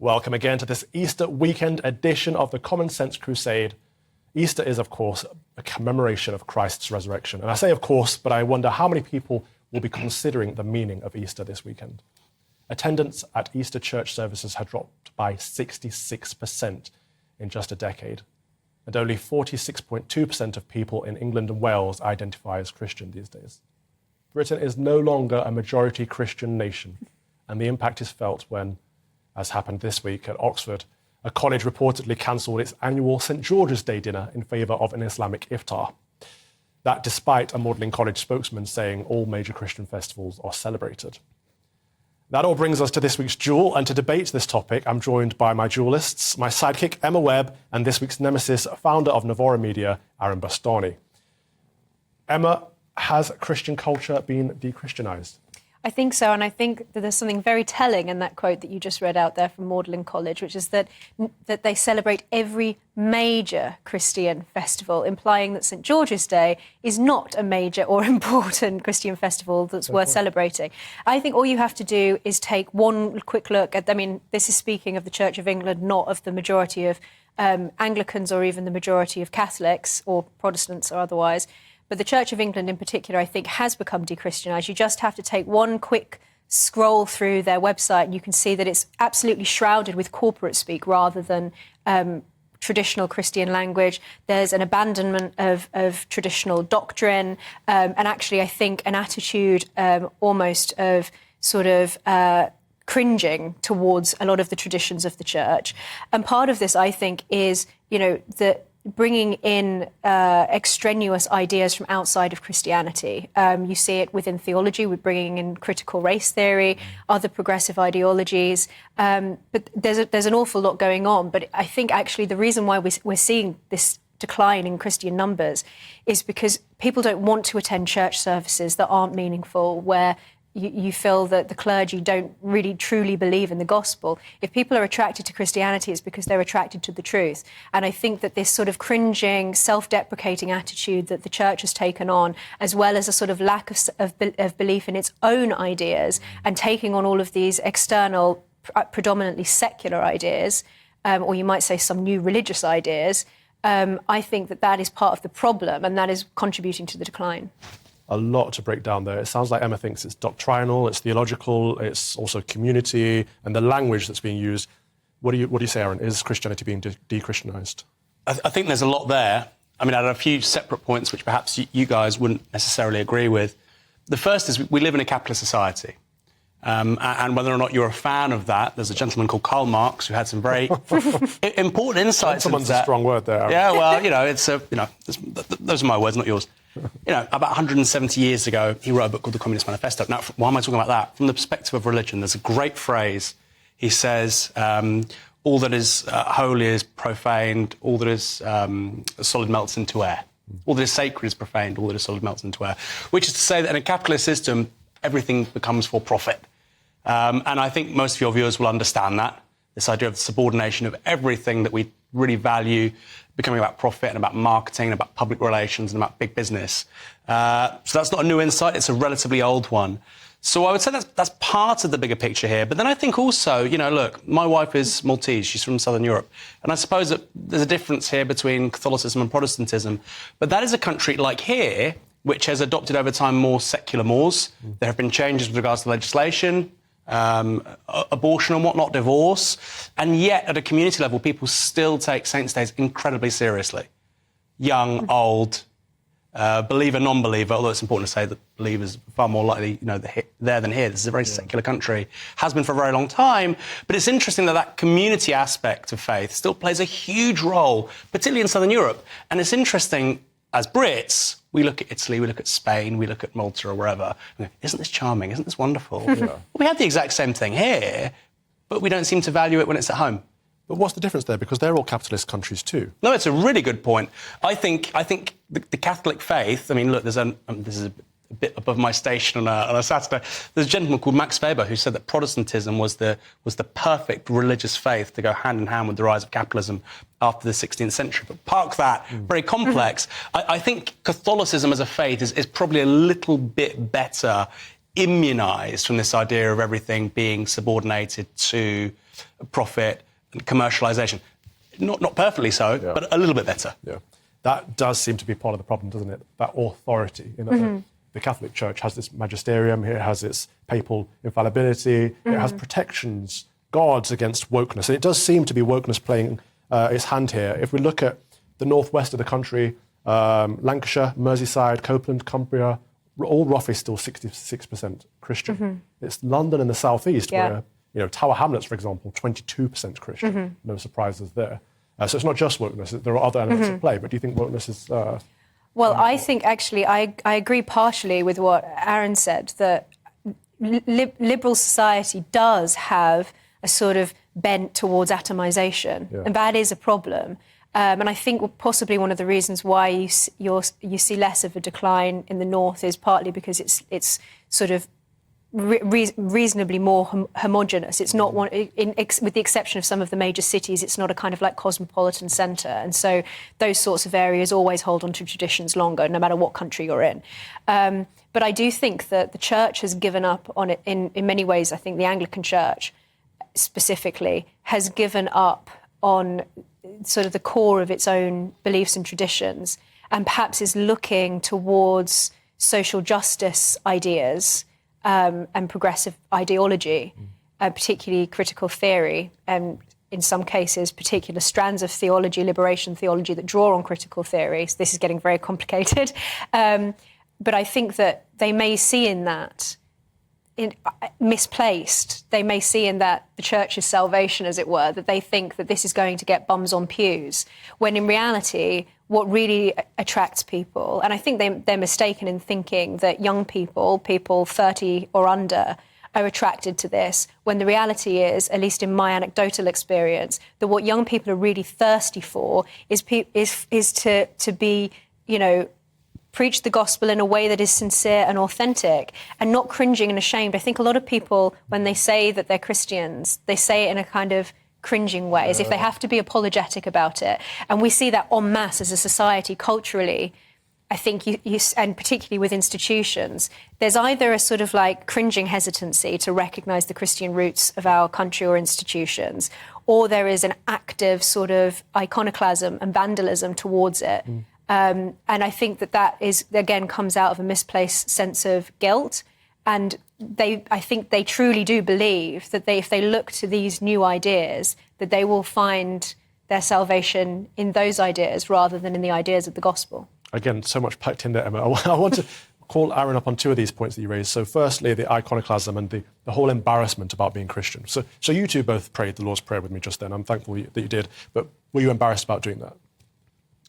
Welcome again to this Easter weekend edition of the Common Sense Crusade. Easter is, of course, a commemoration of Christ's resurrection. And I say of course, but I wonder how many people will be considering the meaning of Easter this weekend. Attendance at Easter church services had dropped by 66% in just a decade. And only 46.2% of people in England and Wales identify as Christian these days. Britain is no longer a majority Christian nation, and the impact is felt when, as happened this week at Oxford, a college reportedly cancelled its annual St George's Day dinner in favour of an Islamic iftar. That despite a Magdalen College spokesman saying all major Christian festivals are celebrated. That all brings us to this week's Duel, and to debate this topic, I'm joined by my duelists, my sidekick Emma Webb, and this week's nemesis, founder of Novora Media, Aaron Bastani. Emma, has Christian culture been de-Christianised? I think so, and I think that there's something very telling in that quote that you just read out there from Magdalen College, which is that they celebrate every major Christian festival, implying that St George's Day is not a major or important Christian festival that's worth celebrating. I think all you have to do is take one quick look at, this is speaking of the Church of England, not of the majority of Anglicans or even the majority of Catholics or Protestants or otherwise. But the Church of England in particular, I think, has become de-Christianised. You just have to take one quick scroll through their website and you can see that it's absolutely shrouded with corporate speak rather than traditional Christian language. There's an abandonment of traditional doctrine and actually, I think, an attitude almost of sort of cringing towards a lot of the traditions of the church. And part of this, I think, is, that bringing in extraneous ideas from outside of Christianity. You see it within theology, with bringing in critical race theory, other progressive ideologies. But there's an awful lot going on. But I think actually the reason why we're seeing this decline in Christian numbers is because people don't want to attend church services that aren't meaningful, where you feel that the clergy don't really truly believe in the gospel. If people are attracted to Christianity, it's because they're attracted to the truth. And I think that this sort of cringing, self-deprecating attitude that the church has taken on, as well as a sort of lack of belief in its own ideas and taking on all of these external, predominantly secular ideas, or you might say some new religious ideas, I think that is part of the problem and that is contributing to the decline. A lot to break down there. It sounds like Emma thinks it's doctrinal, it's theological, it's also community, and the language that's being used. What do you say, Aaron? Is Christianity being de-Christianised? I think there's a lot there. I had a few separate points which perhaps you guys wouldn't necessarily agree with. The first is we live in a capitalist society. And whether or not you're a fan of that, there's a gentleman called Karl Marx who had some very important insights into that. Someone's a strong word there, Aaron. Yeah, well, those are my words, not yours. About 170 years ago, he wrote a book called The Communist Manifesto. Now, why am I talking about that? From the perspective of religion, there's a great phrase. He says, all that is holy is profaned, all that is solid melts into air. All that is sacred is profaned, all that is solid melts into air. Which is to say that in a capitalist system, everything becomes for profit. And I think most of your viewers will understand that, this idea of the subordination of everything that we really value becoming about profit and about marketing and about public relations and about big business. So that's not a new insight, it's a relatively old one. So I would say that's part of the bigger picture here. But then I think also, look, my wife is Maltese, she's from Southern Europe. And I suppose that there's a difference here between Catholicism and Protestantism. But that is a country like here, which has adopted over time more secular mores. There have been changes with regards to legislation, abortion and whatnot, divorce. And yet, at a community level, people still take Saints' Days incredibly seriously. Young, old, believer, non-believer, although it's important to say that believers are far more likely, there than here. This is a very secular country, has been for a very long time. But it's interesting that community aspect of faith still plays a huge role, particularly in Southern Europe. And it's interesting, as Brits, we look at Italy, we look at Spain, we look at Malta or wherever. And go, isn't this charming? Isn't this wonderful? Well, we have the exact same thing here, but we don't seem to value it when it's at home. But what's the difference there? Because they're all capitalist countries too. No, it's a really good point. I think the Catholic faith. Look, this is a bit above my station on a Saturday. There's a gentleman called Max Weber who said that Protestantism was the perfect religious faith to go hand in hand with the rise of capitalism after the 16th century. But park that, very complex. I think Catholicism as a faith is probably a little bit better immunised from this idea of everything being subordinated to profit and commercialisation. Not perfectly so, but a little bit better. Yeah. That does seem to be part of the problem, doesn't it? That authority. The Catholic Church has this magisterium, it has its papal infallibility, it has protections, guards against wokeness. And it does seem to be wokeness playing its hand here. If we look at the northwest of the country, Lancashire, Merseyside, Copeland, Cumbria, all roughly still 66% Christian. It's London and the southeast where, Tower Hamlets, for example, 22% Christian. No surprises there. So it's not just wokeness, there are other elements at play, but do you think wokeness is... Well, I think actually I agree partially with what Aaron said, that liberal society does have a sort of bent towards atomisation, and that is a problem. And I think possibly one of the reasons why you see less of a decline in the north is partly because it's sort of reasonably more homogenous. It's not one, with the exception of some of the major cities, it's not a kind of like cosmopolitan centre. And so those sorts of areas always hold on to traditions longer, no matter what country you're in. But I do think that the church has given up on it in many ways. I think the Anglican Church specifically has given up on sort of the core of its own beliefs and traditions, and perhaps is looking towards social justice ideas and progressive ideology, particularly critical theory, and in some cases particular strands of theology, liberation theology, that draw on critical theory. So this is getting very complicated. But I think that they may see in that misplaced. They may see in that the church's salvation, as it were, that they think that this is going to get bums on pews, when in reality, what really attracts people, and I think they're mistaken in thinking that young people 30 or under, are attracted to this, when the reality is, at least in my anecdotal experience, that what young people are really thirsty for is to be, preach the gospel in a way that is sincere and authentic and not cringing and ashamed. I think a lot of people, when they say that they're Christians, they say it in a kind of cringing way, as if they have to be apologetic about it. And we see that en masse as a society culturally. I think and particularly with institutions, there's either a sort of like cringing hesitancy to recognise the Christian roots of our country or institutions, or there is an active sort of iconoclasm and vandalism towards it. And I think that is, again, comes out of a misplaced sense of guilt. And I think they truly do believe that if they look to these new ideas, that they will find their salvation in those ideas rather than in the ideas of the gospel. Again, so much packed in there, Emma. I want to call Aaron up on two of these points that you raised. So firstly, the iconoclasm and the whole embarrassment about being Christian. So you two both prayed the Lord's Prayer with me just then. I'm thankful that you did. But were you embarrassed about doing that?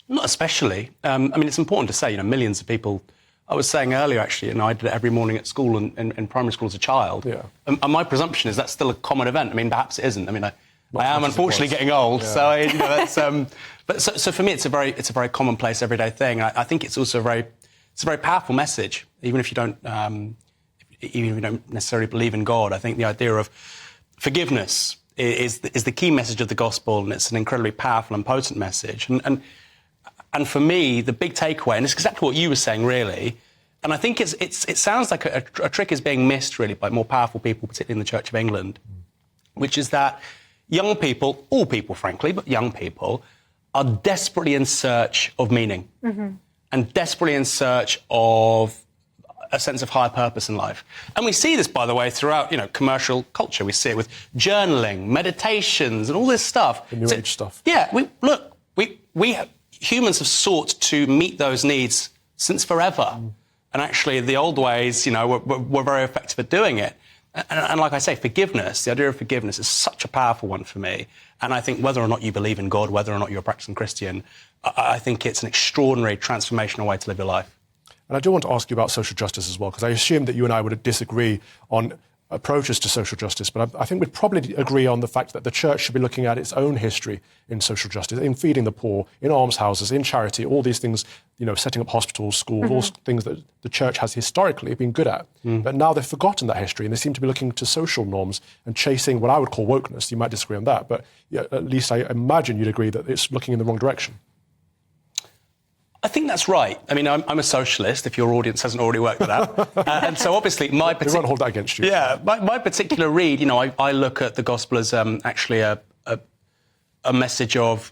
Not especially. It's important to say, millions of people. I was saying earlier, actually, I did it every morning at school and in primary school as a child. Yeah. And my presumption is that's still a common event. Perhaps it isn't. I am unfortunately getting old, so that's. But so for me, it's a very commonplace, everyday thing. I think it's also a very powerful message, even if you don't necessarily believe in God. I think the idea of forgiveness is the key message of the gospel, and it's an incredibly powerful and potent message. And for me, the big takeaway, and it's exactly what you were saying, really, and I think it sounds like a trick is being missed, really, by more powerful people, particularly in the Church of England, which is that young people, all people, frankly, but young people, are desperately in search of meaning and desperately in search of a sense of higher purpose in life. And we see this, by the way, throughout, commercial culture. We see it with journaling, meditations, and all this stuff. The New Age stuff. Yeah, humans have sought to meet those needs since forever. And actually, the old ways, were very effective at doing it. And like I say, forgiveness, the idea of forgiveness is such a powerful one for me. And I think whether or not you believe in God, whether or not you're a practicing Christian, I think it's an extraordinary transformational way to live your life. And I do want to ask you about social justice as well, because I assume that you and I would disagree on approaches to social justice, but I think we'd probably agree on the fact that the church should be looking at its own history in social justice, in feeding the poor, in almshouses, in charity, all these things, setting up hospitals, schools, all things that the church has historically been good at. But now they've forgotten that history and they seem to be looking to social norms and chasing what I would call wokeness. You might disagree on that, but at least I imagine you'd agree that it's looking in the wrong direction. I think that's right. I mean, I'm a socialist, if your audience hasn't already worked that out. And so obviously my We won't hold that against you. Yeah, my particular read, I look at the gospel as actually a message of,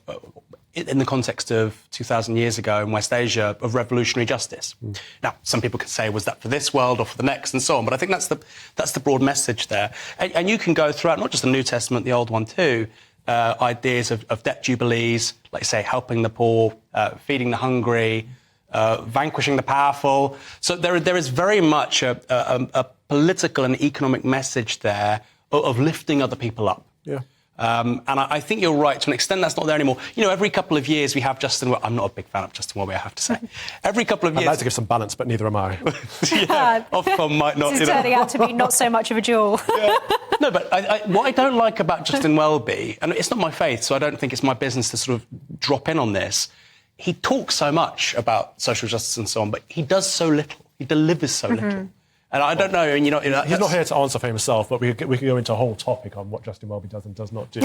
in the context of 2,000 years ago in West Asia, of revolutionary justice. Now, some people could say, was that for this world or for the next, and so on, but I think that's the broad message there. And you can go throughout, not just the New Testament, the Old one too, ideas of debt jubilees, like say helping the poor, feeding the hungry, vanquishing the powerful. So there is very much a political and economic message there of lifting other people up. Yeah. And I think you're right. To an extent, that's not there anymore. Every couple of years we have Justin. I'm not a big fan of Justin Welby, I have to say. Every couple of years, I'd like to give some balance, but neither am I. yeah, Ofcom might not. This is turning out to be not so much of a jewel. Yeah. No, but what I don't like about Justin Welby, and it's not my faith, so I don't think it's my business to sort of drop in on this. He talks so much about social justice and so on, but he does so little. He delivers so little. And I don't know, and he's not here to answer for himself, but we could go into a whole topic on what Justin Welby does and does not do.